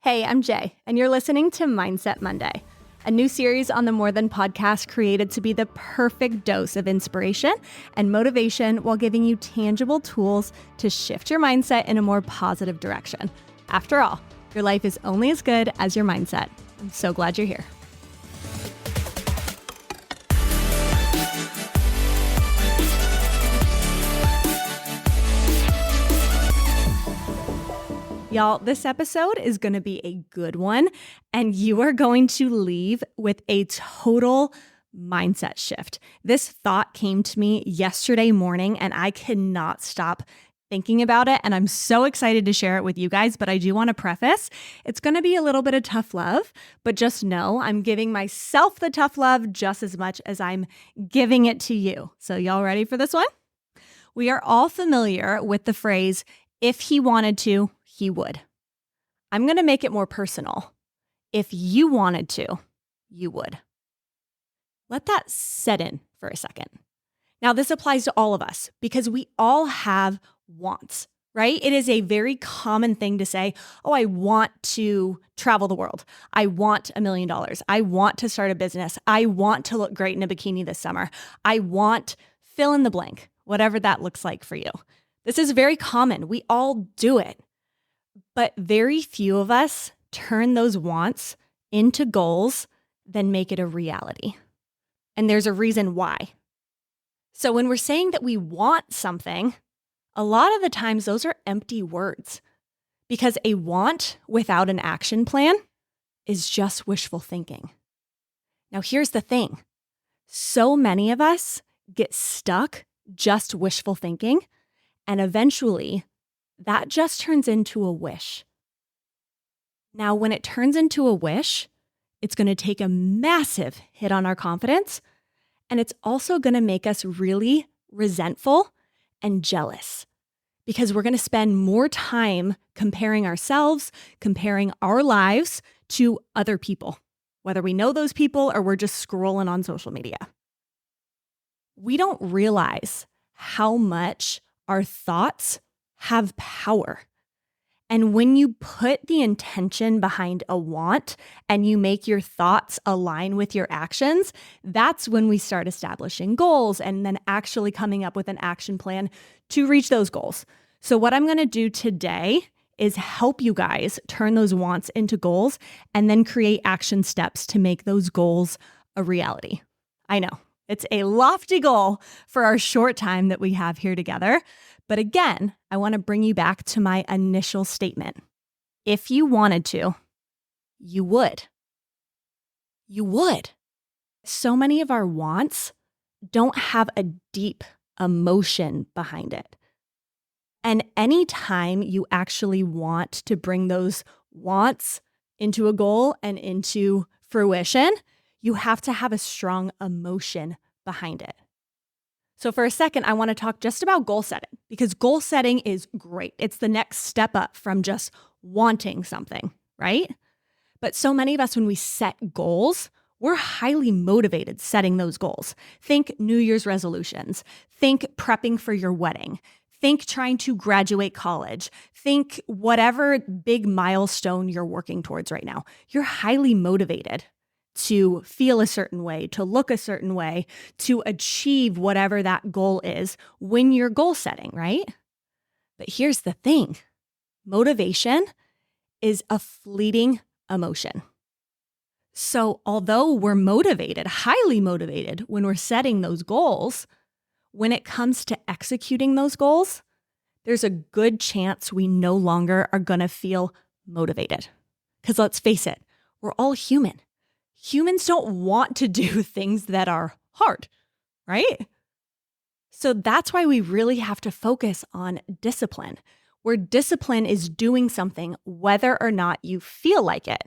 Hey, I'm Jay, and you're listening to Mindset Monday, a new series on the More Than podcast created to be the perfect dose of inspiration and motivation while giving you tangible tools to shift your mindset in a more positive direction. After all, your life is only as good as your mindset. I'm so glad you're here. Y'all, this episode is going to be a good one, and you are going to leave with a total mindset shift. This thought came to me yesterday morning, and I cannot stop thinking about it, and I'm so excited to share it with you guys, but I do want to preface, it's going to be a little bit of tough love, but just know I'm giving myself the tough love just as much as I'm giving it to you. So y'all ready for this one? We are all familiar with the phrase, if he wanted to, he would. I'm going to make it more personal. If you wanted to, you would. Let that set in for a second. Now, this applies to all of us because we all have wants, right? It is a very common thing to say, oh, I want to travel the world. I want $1 million. I want to start a business. I want to look great in a bikini this summer. I want fill in the blank, whatever that looks like for you. This is very common. We all do it. But very few of us turn those wants into goals, then make it a reality. And there's a reason why. So when we're saying that we want something, a lot of the times those are empty words because a want without an action plan is just wishful thinking. Now, here's the thing. So many of us get stuck just wishful thinking, and eventually that just turns into a wish. Now, when it turns into a wish, it's going to take a massive hit on our confidence, and it's also going to make us really resentful and jealous because we're going to spend more time comparing ourselves, comparing our lives to other people, whether we know those people or we're just scrolling on social media. We don't realize how much our thoughts have power. And when you put the intention behind a want and you make your thoughts align with your actions, that's when we start establishing goals and then actually coming up with an action plan to reach those goals. So what I'm going to do today is help you guys turn those wants into goals and then create action steps to make those goals a reality. I know it's a lofty goal for our short time that we have here together. But again, I want to bring you back to my initial statement. If you wanted to, you would. You would. So many of our wants don't have a deep emotion behind it. And anytime you actually want to bring those wants into a goal and into fruition, you have to have a strong emotion behind it. So for a second, I want to talk just about goal setting because goal setting is great. It's the next step up from just wanting something, right? But so many of us, when we set goals, we're highly motivated setting those goals. Think New Year's resolutions. Think prepping for your wedding. Think trying to graduate college. Think whatever big milestone you're working towards right now. You're highly motivated to feel a certain way, to look a certain way, to achieve whatever that goal is when you're goal setting, right? But here's the thing. Motivation is a fleeting emotion. So although we're motivated, highly motivated when we're setting those goals, when it comes to executing those goals, there's a good chance we no longer are going to feel motivated. Because let's face it, we're all human. Humans don't want to do things that are hard, right? So that's why we really have to focus on discipline, where discipline is doing something whether or not you feel like it.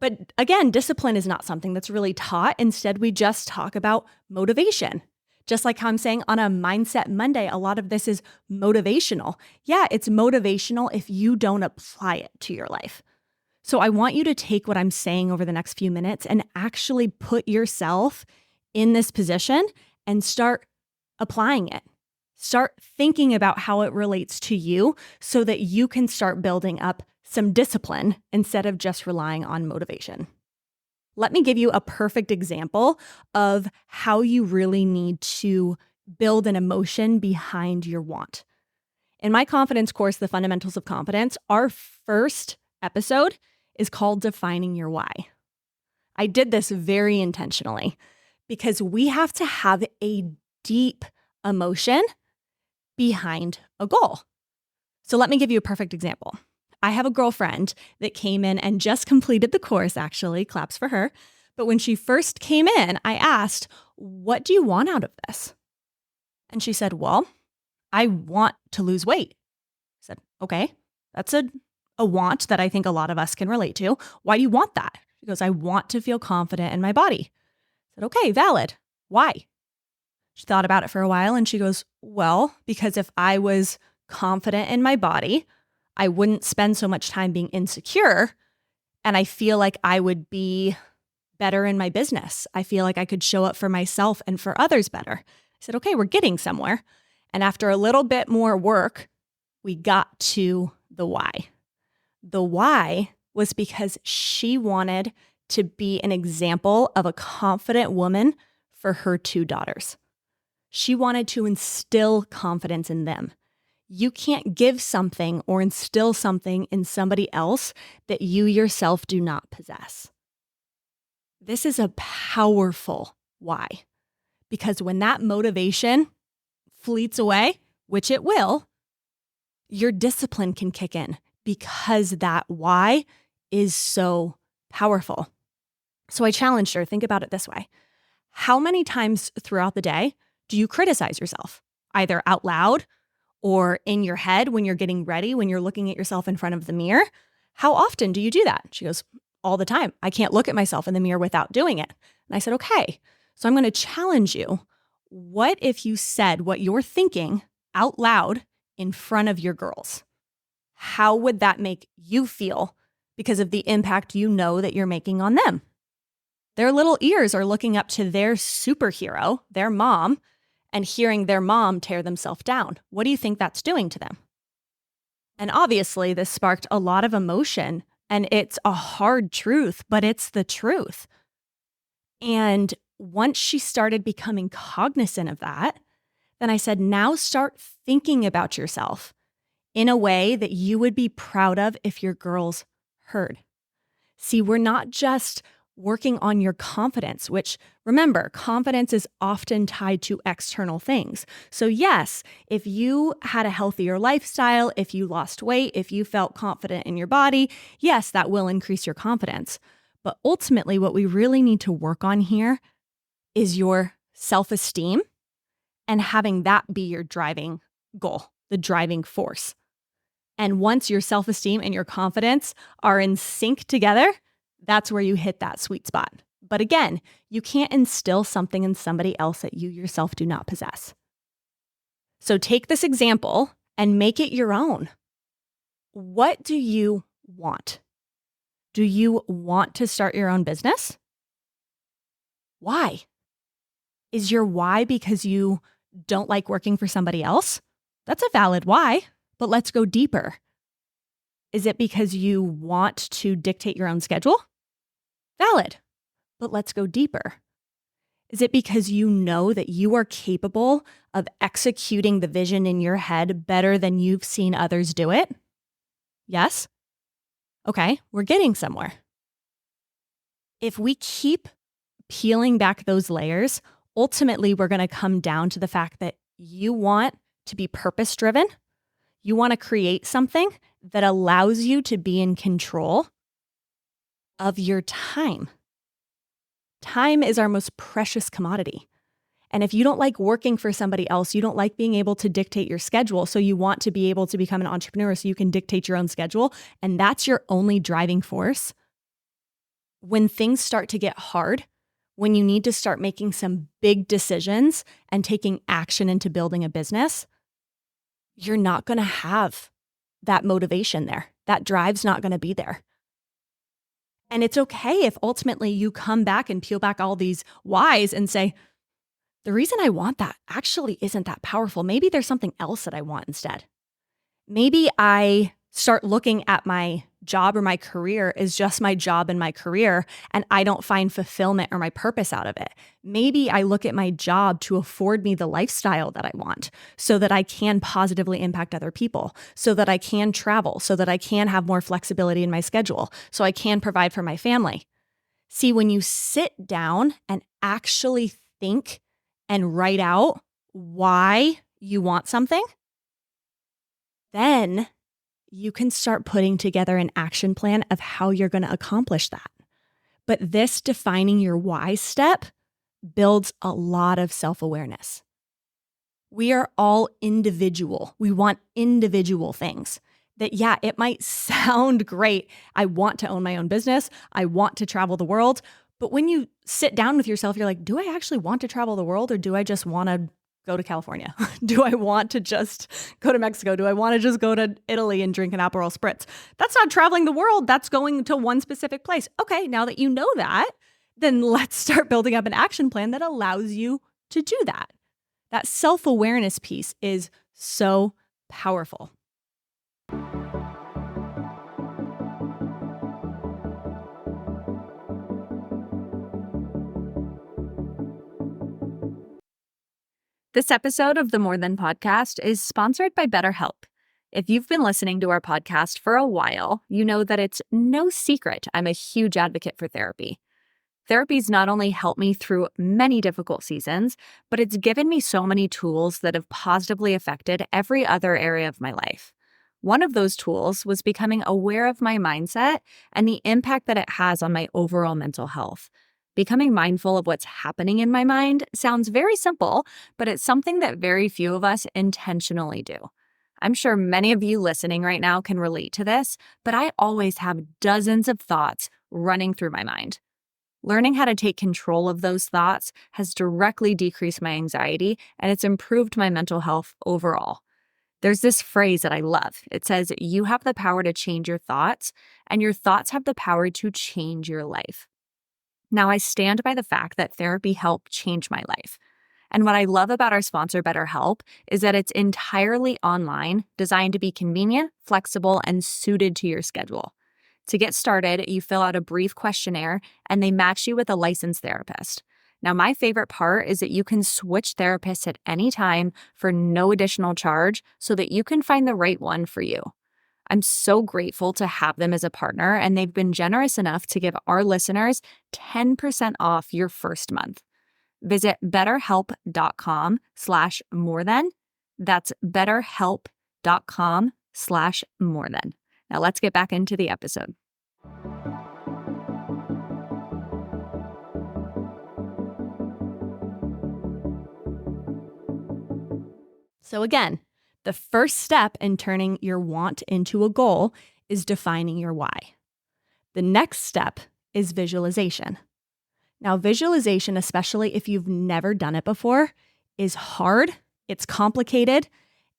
But again, discipline is not something that's really taught. Instead, we just talk about motivation. Just like how I'm saying on a Mindset Monday, a lot of this is motivational. Yeah, it's motivational if you don't apply it to your life. So I want you to take what I'm saying over the next few minutes and actually put yourself in this position and start applying it. Start thinking about how it relates to you so that you can start building up some discipline instead of just relying on motivation. Let me give you a perfect example of how you really need to build an emotion behind your want. In my confidence course, The Fundamentals of Confidence, our first episode is called Defining Your Why. I did this very intentionally because we have to have a deep emotion behind a goal. So let me give you a perfect example. I have a girlfriend that came in and just completed the course, actually, claps for her. But when she first came in, I asked, "What do you want out of this?" And she said, "Well, I want to lose weight." I said, "Okay, that's a want that I think a lot of us can relate to. Why do you want that?" She goes, "I want to feel confident in my body." I said, "Okay, valid. Why?" She thought about it for a while and she goes, "Well, because if I was confident in my body, I wouldn't spend so much time being insecure, and I feel like I would be better in my business. I feel like I could show up for myself and for others better." I said, "Okay, we're getting somewhere." And after a little bit more work, we got to the why. The why was because she wanted to be an example of a confident woman for her two daughters. She wanted to instill confidence in them. You can't give something or instill something in somebody else that you yourself do not possess. This is a powerful why, because when that motivation fleets away, which it will, your discipline can kick in because that why is so powerful. So I challenged her, think about it this way. How many times throughout the day do you criticize yourself, either out loud or in your head when you're getting ready, when you're looking at yourself in front of the mirror? How often do you do that? She goes, "All the time. I can't look at myself in the mirror without doing it." And I said, "Okay, so I'm going to challenge you. What if you said what you're thinking out loud in front of your girls? How would that make you feel because of the impact you know that you're making on them? Their little ears are looking up to their superhero, their mom, and hearing their mom tear themselves down. What do you think that's doing to them?" And obviously, this sparked a lot of emotion, and it's a hard truth, but it's the truth. And once she started becoming cognizant of that, then I said, now start thinking about yourself in a way that you would be proud of if your girls heard. See, we're not just working on your confidence, which remember, confidence is often tied to external things. So yes, if you had a healthier lifestyle, if you lost weight, if you felt confident in your body, yes, that will increase your confidence. But ultimately, what we really need to work on here is your self-esteem and having that be your driving goal, the driving force. And once your self-esteem and your confidence are in sync together, that's where you hit that sweet spot. But again, you can't instill something in somebody else that you yourself do not possess. So take this example and make it your own. What do you want? Do you want to start your own business? Why? Is your why because you don't like working for somebody else? That's a valid why, but let's go deeper. Is it because you want to dictate your own schedule? Valid, but let's go deeper. Is it because you know that you are capable of executing the vision in your head better than you've seen others do it? Yes? Okay, we're getting somewhere. If we keep peeling back those layers, ultimately we're going to come down to the fact that you want to be purpose-driven. You want to create something that allows you to be in control of your time. Time is our most precious commodity. And if you don't like working for somebody else, you don't like being able to dictate your schedule, so you want to be able to become an entrepreneur so you can dictate your own schedule, and that's your only driving force, when things start to get hard, when you need to start making some big decisions and taking action into building a business, you're not going to have that motivation there. That drive's not going to be there. And it's okay if ultimately you come back and peel back all these whys and say, the reason I want that actually isn't that powerful. Maybe there's something else that I want instead. Maybe I start looking at my job or my career is just my job and my career, and I don't find fulfillment or my purpose out of it. Maybe I look at my job to afford me the lifestyle that I want so that I can positively impact other people, so that I can travel, so that I can have more flexibility in my schedule, so I can provide for my family. See, when you sit down and actually think and write out why you want something, then you can start putting together an action plan of how you're going to accomplish that. But this defining your why step builds a lot of self-awareness. We are all individual. We want individual things. That, yeah, it might sound great. I want to own my own business. I want to travel the world. But when you sit down with yourself, you're like, do I actually want to travel the world, or do I just want to go to California? Do I want to just go to Mexico? Do I want to just go to Italy and drink an Aperol Spritz? That's not traveling the world. That's going to one specific place. Okay, now that you know that, then let's start building up an action plan that allows you to do that. That self-awareness piece is so powerful. This episode of the More Than Podcast is sponsored by BetterHelp. If you've been listening to our podcast for a while, you know that it's no secret I'm a huge advocate for therapy. Therapy's not only helped me through many difficult seasons, but it's given me so many tools that have positively affected every other area of my life. One of those tools was becoming aware of my mindset and the impact that it has on my overall mental health. Becoming mindful of what's happening in my mind sounds very simple, but it's something that very few of us intentionally do. I'm sure many of you listening right now can relate to this, but I always have dozens of thoughts running through my mind. Learning how to take control of those thoughts has directly decreased my anxiety, and it's improved my mental health overall. There's this phrase that I love. It says, you have the power to change your thoughts, and your thoughts have the power to change your life. Now, I stand by the fact that therapy helped change my life. And what I love about our sponsor, BetterHelp, is that it's entirely online, designed to be convenient, flexible, and suited to your schedule. To get started, you fill out a brief questionnaire, and they match you with a licensed therapist. Now, my favorite part is that you can switch therapists at any time for no additional charge so that you can find the right one for you. I'm so grateful to have them as a partner, and they've been generous enough to give our listeners 10% off your first month. Visit betterhelp.com/morethan. That's betterhelp.com/morethan. Now let's get back into the episode. So again, the first step in turning your want into a goal is defining your why. The next step is visualization. Now, visualization, especially if you've never done it before, is hard, it's complicated,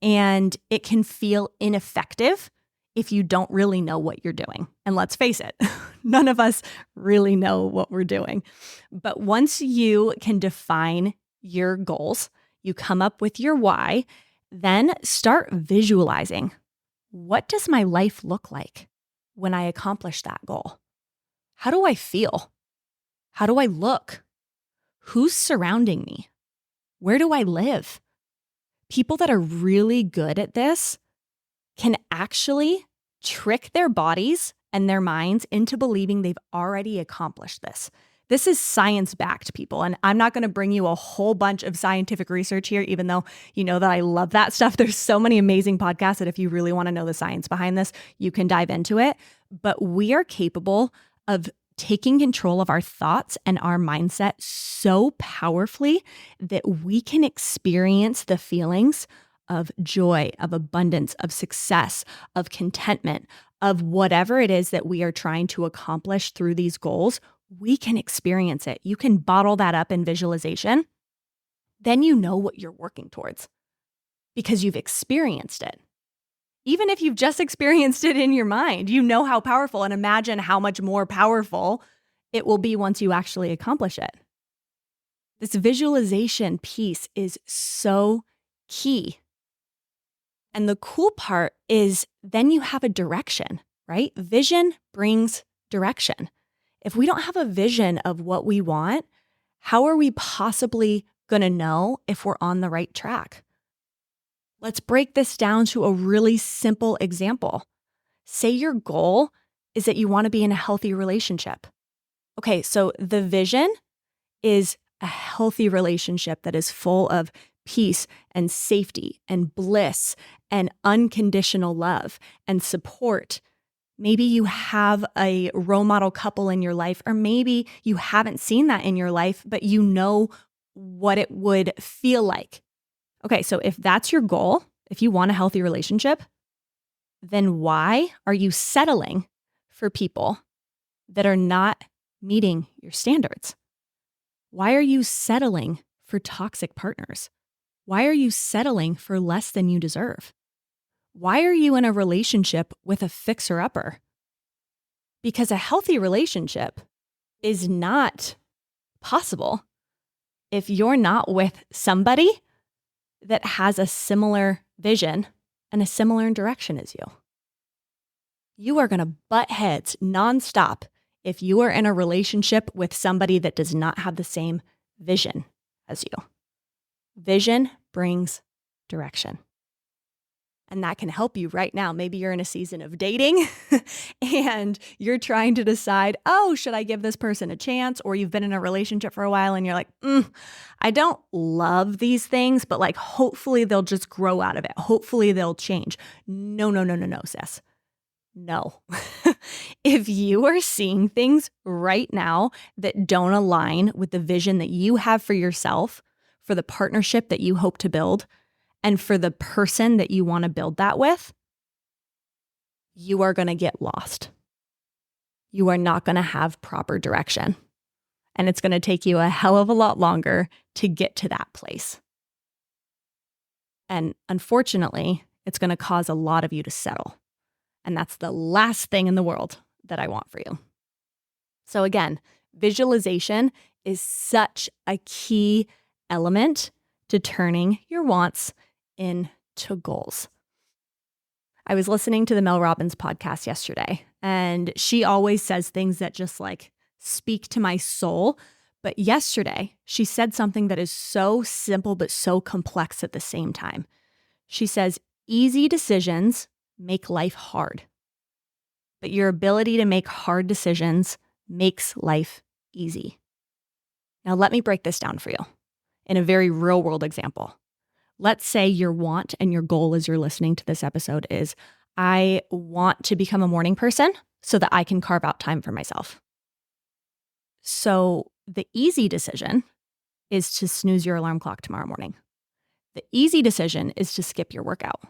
and it can feel ineffective if you don't really know what you're doing. And let's face it, none of us really know what we're doing. But once you can define your goals, you come up with your why, then start visualizing. What does my life look like when I accomplish that goal? How do I feel? How do I look? Who's surrounding me? Where do I live? People that are really good at this can actually trick their bodies and their minds into believing they've already accomplished this. This is science-backed, people, and I'm not going to bring you a whole bunch of scientific research here, even though you know that I love that stuff. There's so many amazing podcasts that if you really want to know the science behind this, you can dive into it. But we are capable of taking control of our thoughts and our mindset so powerfully that we can experience the feelings of joy, of abundance, of success, of contentment, of whatever it is that we are trying to accomplish through these goals. We can experience it. You can bottle that up in visualization. Then you know what you're working towards because you've experienced it. Even if you've just experienced it in your mind, you know how powerful, and imagine how much more powerful it will be once you actually accomplish it. This visualization piece is so key. And the cool part is then you have a direction, right? Vision brings direction. If we don't have a vision of what we want, how are we possibly going to know if we're on the right track? Let's break this down to a really simple example. Say your goal is that you want to be in a healthy relationship. Okay, so the vision is a healthy relationship that is full of peace and safety and bliss and unconditional love and support. Maybe you have a role model couple in your life, or maybe you haven't seen that in your life, but you know what it would feel like. Okay, so if that's your goal, if you want a healthy relationship, then why are you settling for people that are not meeting your standards? Why are you settling for toxic partners? Why are you settling for less than you deserve? Why are you in a relationship with a fixer-upper? Because a healthy relationship is not possible if you're not with somebody that has a similar vision and a similar direction as you. You are going to butt heads nonstop if you are in a relationship with somebody that does not have the same vision as you. Vision brings direction. And that can help you right now. Maybe you're in a season of dating and you're trying to decide, oh, should I give this person a chance? Or you've been in a relationship for a while and you're like, I don't love these things, but like, hopefully they'll just grow out of it. Hopefully they'll change. No, sis. No. If you are seeing things right now that don't align with the vision that you have for yourself, for the partnership that you hope to build, and for the person that you want to build that with, you are going to get lost. You are not going to have proper direction. And it's going to take you a hell of a lot longer to get to that place. And unfortunately, it's going to cause a lot of you to settle. And that's the last thing in the world that I want for you. So again, visualization is such a key element to turning your wants into goals. I was listening to the Mel Robbins podcast yesterday, and she always says things that just like speak to my soul. But yesterday, she said something that is so simple but so complex at the same time. She says, easy decisions make life hard, but your ability to make hard decisions makes life easy. Now, let me break this down for you in a very real world example. Let's say your want and your goal as you're listening to this episode is, I want to become a morning person so that I can carve out time for myself. So the easy decision is to snooze your alarm clock tomorrow morning. The easy decision is to skip your workout.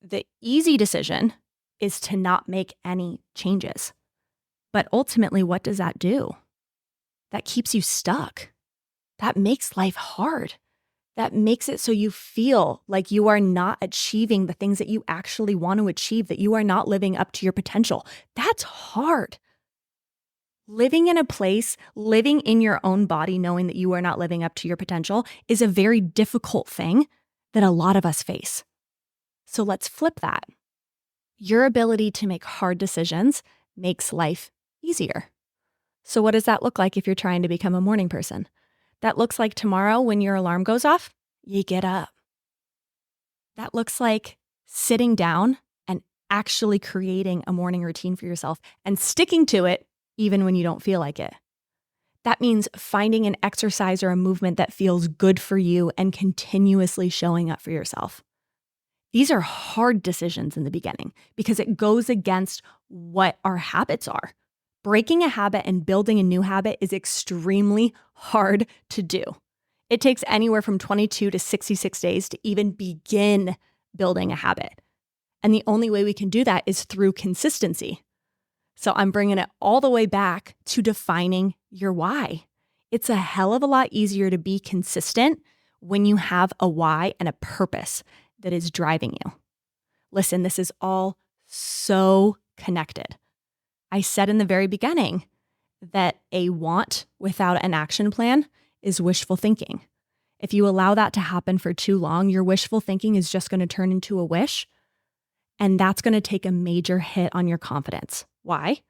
The easy decision is to not make any changes. But ultimately, what does that do? That keeps you stuck. That makes life hard. That makes it so you feel like you are not achieving the things that you actually want to achieve, that you are not living up to your potential. That's hard. Living in a place, living in your own body, knowing that you are not living up to your potential is a very difficult thing that a lot of us face. So let's flip that. Your ability to make hard decisions makes life easier. So what does that look like if you're trying to become a morning person? That looks like tomorrow when your alarm goes off, you get up. That looks like sitting down and actually creating a morning routine for yourself and sticking to it even when you don't feel like it. That means finding an exercise or a movement that feels good for you and continuously showing up for yourself. These are hard decisions in the beginning because it goes against what our habits are. Breaking a habit and building a new habit is extremely hard to do. It takes anywhere from 22 to 66 days to even begin building a habit. And the only way we can do that is through consistency. So I'm bringing it all the way back to defining your why. It's a hell of a lot easier to be consistent when you have a why and a purpose that is driving you. Listen, this is all so connected. I said in the very beginning that a want without an action plan is wishful thinking. If you allow that to happen for too long, your wishful thinking is just going to turn into a wish. And that's going to take a major hit on your confidence. Why?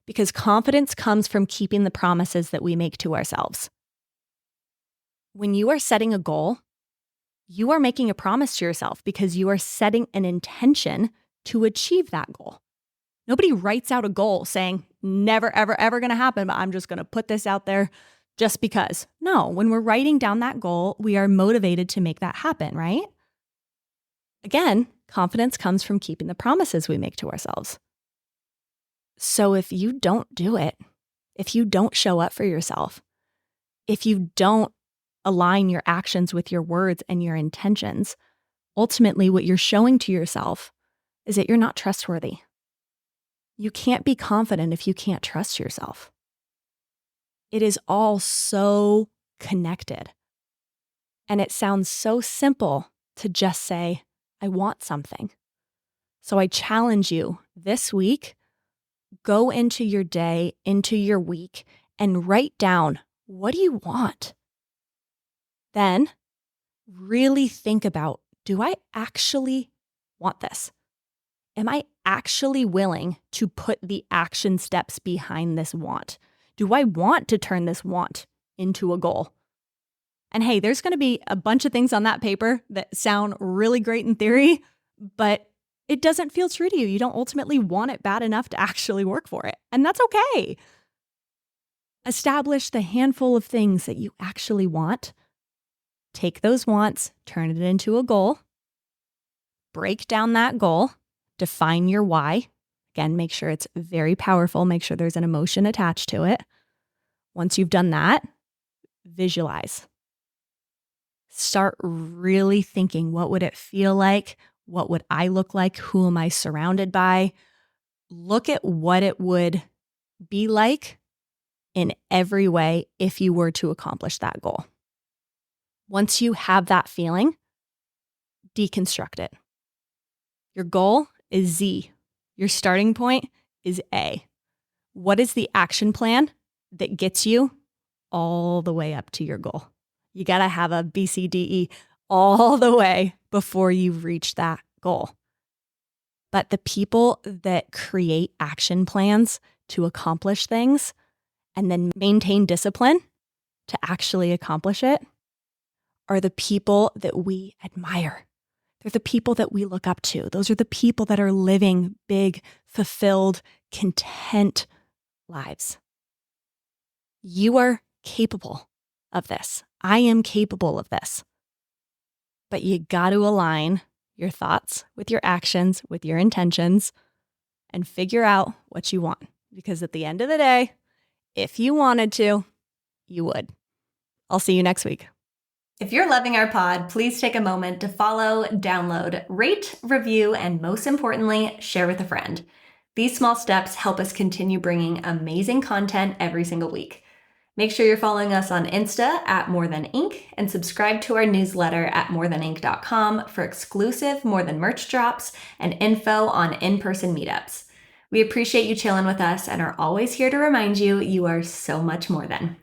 Because confidence comes from keeping the promises that we make to ourselves. When you are setting a goal, you are making a promise to yourself because you are setting an intention to achieve that goal. Nobody writes out a goal saying, never, ever, ever going to happen, but I'm just going to put this out there just because. No, when we're writing down that goal, we are motivated to make that happen, right? Again, confidence comes from keeping the promises we make to ourselves. So if you don't do it, if you don't show up for yourself, if you don't align your actions with your words and your intentions, ultimately what you're showing to yourself is that you're not trustworthy. You can't be confident if you can't trust yourself. It is all so connected. And it sounds so simple to just say, I want something. So I challenge you this week, go into your day, into your week, and write down, what do you want? Then really think about, do I actually want this? Am I actually willing to put the action steps behind this want? Do I want to turn this want into a goal? And hey, there's going to be a bunch of things on that paper that sound really great in theory, but it doesn't feel true to you. You don't ultimately want it bad enough to actually work for it. And that's okay. Establish the handful of things that you actually want. Take those wants, turn it into a goal. Break down that goal. Define your why. Again, make sure it's very powerful. Make sure there's an emotion attached to it. Once you've done that, visualize. Start really thinking, what would it feel like? What would I look like? Who am I surrounded by? Look at what it would be like in every way if you were to accomplish that goal. Once you have that feeling, deconstruct it. Your goal is Z. Your starting point is A. What is the action plan that gets you all the way up to your goal? You got to have a B, C, D, E all the way before you reach that goal. But the people that create action plans to accomplish things and then maintain discipline to actually accomplish it are the people that we admire. They're the people that we look up to. Those are the people that are living big, fulfilled, content lives. You are capable of this. I am capable of this. But you got to align your thoughts with your actions, with your intentions, and figure out what you want. Because at the end of the day, if you wanted to, you would. I'll see you next week. If you're loving our pod, please take a moment to follow, download, rate, review, and most importantly, share with a friend. These small steps help us continue bringing amazing content every single week. Make sure you're following us on Insta at More Than Ink and subscribe to our newsletter at morethanink.com for exclusive More Than merch drops and info on in-person meetups. We appreciate you chilling with us and are always here to remind you you are so much more than.